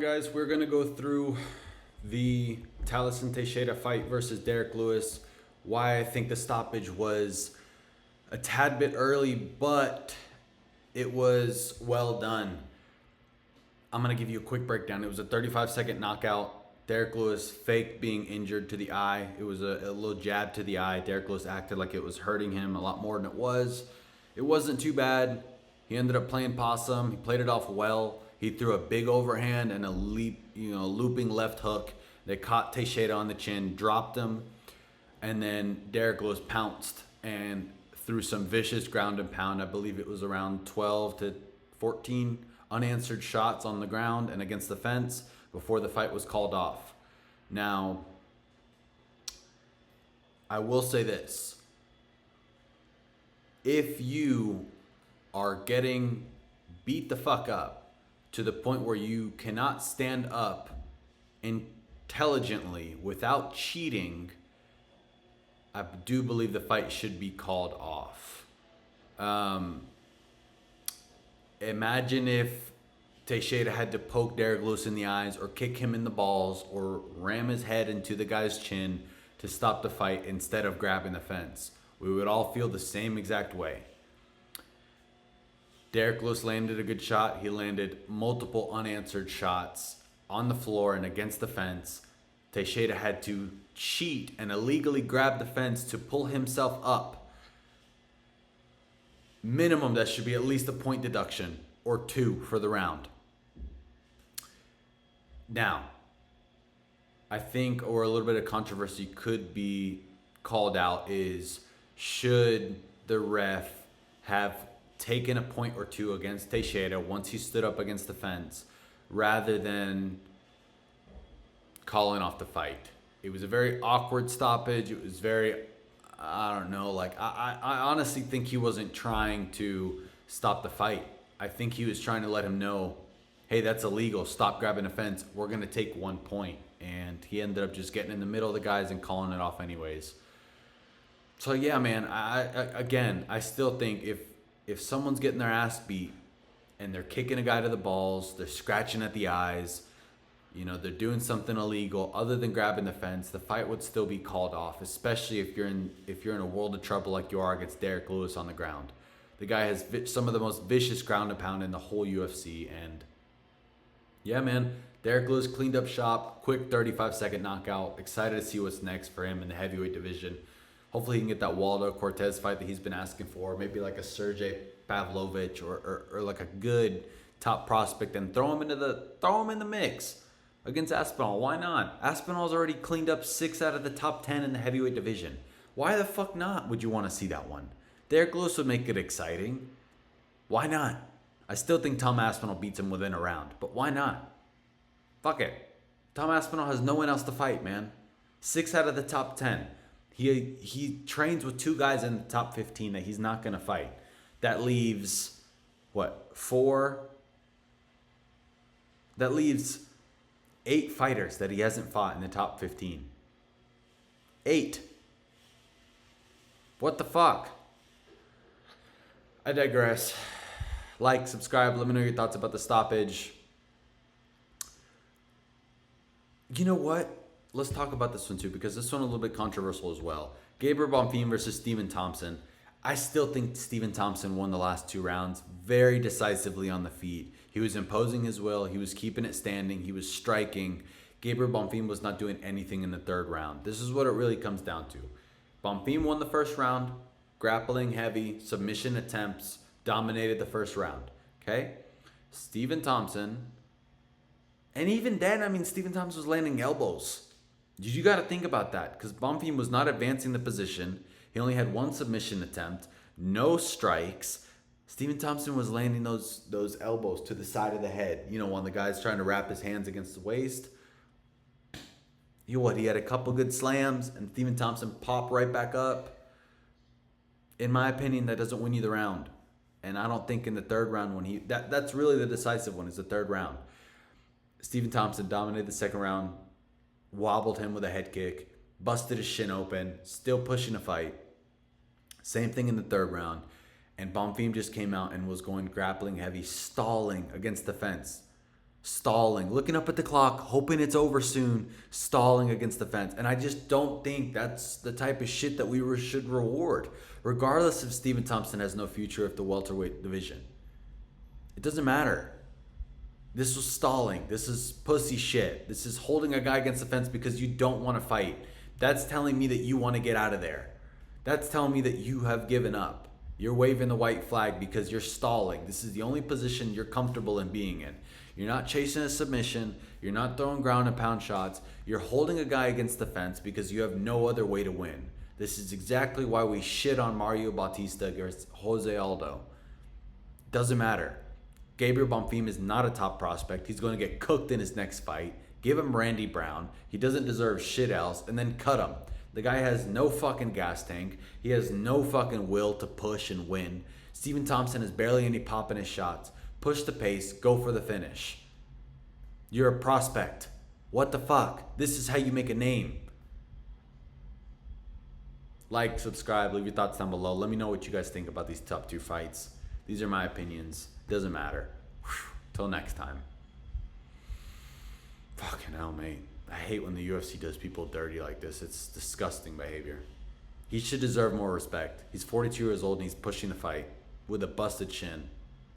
Guys, we're going to go through the Taliesin Teixeira fight versus Derek Lewis. Why I think the stoppage was a tad bit early, but it was well done. I'm going to give you a quick breakdown. It was a 35-second knockout. Derek Lewis faked being injured to the eye. It was a little jab to the eye. Derek Lewis acted like it was hurting him a lot more than it was. It wasn't too bad. He ended up playing possum. He played it off well. He threw a big overhand and a looping left hook that caught Teixeira on the chin, dropped him, and then Derek Lewis pounced and threw some vicious ground and pound. I believe it was around 12 to 14 unanswered shots on the ground and against the fence before the fight was called off. Now, I will say this. If you are getting beat the fuck up to the point where you cannot stand up intelligently without cheating, I do believe the fight should be called off. Imagine if Teixeira had to poke Derek Lewis in the eyes or kick him in the balls or ram his head into the guy's chin to stop the fight instead of grabbing the fence. We would all feel the same exact way. Derek Lewis landed a good shot. He landed multiple unanswered shots on the floor and against the fence. Teixeira had to cheat and illegally grab the fence to pull himself up. Minimum, that should be at least a point deduction or two for the round. Now, I think, or a little bit of controversy could be called out, is should the ref have taken a point or two against Teixeira once he stood up against the fence rather than calling off the fight. It was a very awkward stoppage. It was very, I don't know, I honestly think he wasn't trying to stop the fight. I think he was trying to let him know, hey, that's illegal. Stop grabbing the fence. We're going to take 1 point. And he ended up just getting in the middle of the guys and calling it off anyways. So yeah, man, I still think if someone's getting their ass beat and they're kicking a guy to the balls, they're scratching at the eyes, they're doing something illegal other than grabbing the fence, the fight would still be called off, especially if you're in a world of trouble like you are against Derek Lewis on the ground. The guy has some of the most vicious ground and pound in the whole UFC, and yeah, man, Derek Lewis cleaned up shop, quick 35-second knockout. Excited to see what's next for him in the heavyweight division. Hopefully he can get that Waldo Cortez fight that he's been asking for. Maybe like a Sergey Pavlovich or like a good top prospect, and throw him in the mix against Aspinall. Why not? Aspinall's already cleaned up 6 out of the top 10 in the heavyweight division. Why the fuck not would you want to see that one? Derek Lewis would make it exciting. Why not? I still think Tom Aspinall beats him within a round, but why not? Fuck it. Tom Aspinall has no one else to fight, man. 6 out of the top 10. He trains with 2 guys in the top 15 that he's not going to fight. That leaves, 4? That leaves 8 fighters that he hasn't fought in the top 15. 8. What the fuck? I digress. Like, subscribe, let me know your thoughts about the stoppage. You know what? Let's talk about this one too, because this one a little bit controversial as well. Gabriel Bonfim versus Stephen Thompson. I still think Stephen Thompson won the last 2 rounds very decisively on the feet. He was imposing his will. He was keeping it standing. He was striking. Gabriel Bonfim was not doing anything in the 3rd round. This is what it really comes down to. Bonfim won the 1st round, grappling heavy, submission attempts, dominated the 1st round. Okay? Stephen Thompson, and even then, Stephen Thompson was landing elbows. You got to think about that, because Bonfim was not advancing the position. He only had 1 submission attempt, no strikes. Stephen Thompson was landing those elbows to the side of the head. When the guy's trying to wrap his hands against the waist. He had a couple good slams, and Stephen Thompson popped right back up. In my opinion, that doesn't win you the round. And I don't think in the 3rd round that's really the decisive one, is the 3rd round. Stephen Thompson dominated the 2nd round, wobbled him with a head kick, busted his shin open, still pushing a fight. Same thing in the 3rd round. And Bonfim just came out and was going grappling heavy, stalling against the fence. stalling, looking up at the clock, hoping it's over soon, stalling against the fence. And I just don't think that's the type of shit that we should reward, regardless if Stephen Thompson has no future of the welterweight division. It doesn't matter. This was stalling. This is pussy shit. This is holding a guy against the fence because you don't want to fight. That's telling me that you want to get out of there. That's telling me that you have given up. You're waving the white flag because you're stalling. This is the only position you're comfortable in being in. You're not chasing a submission. You're not throwing ground and pound shots. You're holding a guy against the fence because you have no other way to win. This is exactly why we shit on Mario Bautista against Jose Aldo. Doesn't matter. Gabriel Bonfim is not a top prospect. He's going to get cooked in his next fight. Give him Randy Brown. He doesn't deserve shit else. And then cut him. The guy has no fucking gas tank. He has no fucking will to push and win. Stephen Thompson has barely any pop in his shots. Push the pace. Go for the finish. You're a prospect. What the fuck? This is how you make a name. Like, subscribe, leave your thoughts down below. Let me know what you guys think about these top 2 fights. These are my opinions. Doesn't matter. Till next time. Fucking hell, mate. I hate when the UFC does people dirty like this. It's disgusting behavior. He should deserve more respect. He's 42 years old and he's pushing the fight with a busted shin.